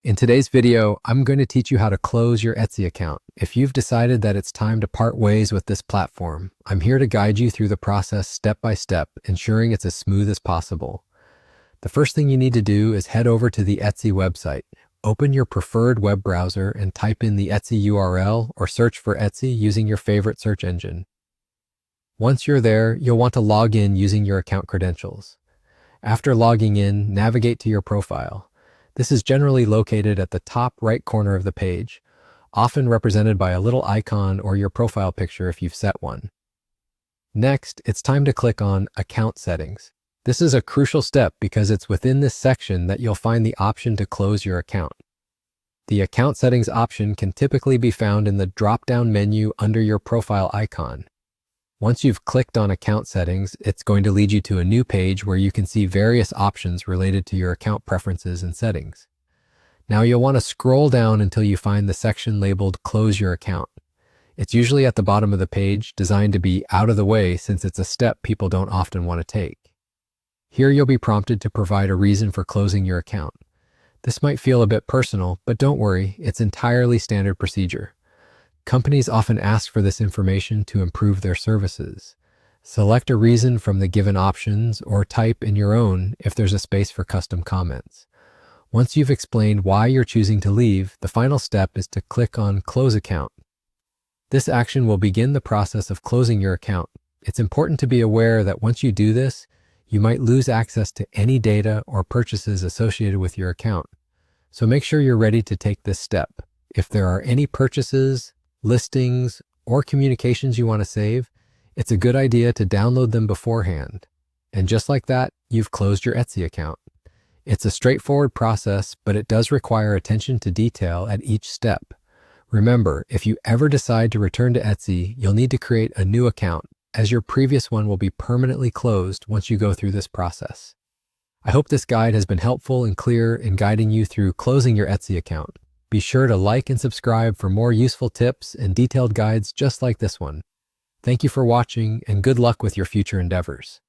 In today's video, I'm going to teach you how to close your Etsy account. If you've decided that it's time to part ways with this platform, I'm here to guide you through the process step by step, ensuring it's as smooth as possible. The first thing you need to do is head over to the Etsy website. Open your preferred web browser and type in the Etsy URL or search for Etsy using your favorite search engine. Once you're there, you'll want to log in using your account credentials. After logging in, navigate to your profile. This is generally located at the top right corner of the page, often represented by a little icon or your profile picture if you've set one. Next, it's time to click on Account Settings. This is a crucial step because it's within this section that you'll find the option to close your account. The Account Settings option can typically be found in the drop-down menu under your profile icon. Once you've clicked on Account Settings, it's going to lead you to a new page where you can see various options related to your account preferences and settings. Now you'll want to scroll down until you find the section labeled Close Your Account. It's usually at the bottom of the page, designed to be out of the way since it's a step people don't often want to take. Here you'll be prompted to provide a reason for closing your account. This might feel a bit personal, but don't worry, it's entirely standard procedure. Companies often ask for this information to improve their services. Select a reason from the given options or type in your own if there's a space for custom comments. Once you've explained why you're choosing to leave, the final step is to click on Close Account. This action will begin the process of closing your account. It's important to be aware that once you do this, you might lose access to any data or purchases associated with your account. So make sure you're ready to take this step. If there are any purchases, listings, or communications you want to save, it's a good idea to download them beforehand. And just like that, you've closed your Etsy account. It's a straightforward process, but it does require attention to detail at each step. Remember, if you ever decide to return to Etsy, you'll need to create a new account, as your previous one will be permanently closed once you go through this process. I hope this guide has been helpful and clear in guiding you through closing your Etsy account. Be sure to like and subscribe for more useful tips and detailed guides just like this one. Thank you for watching, and good luck with your future endeavors.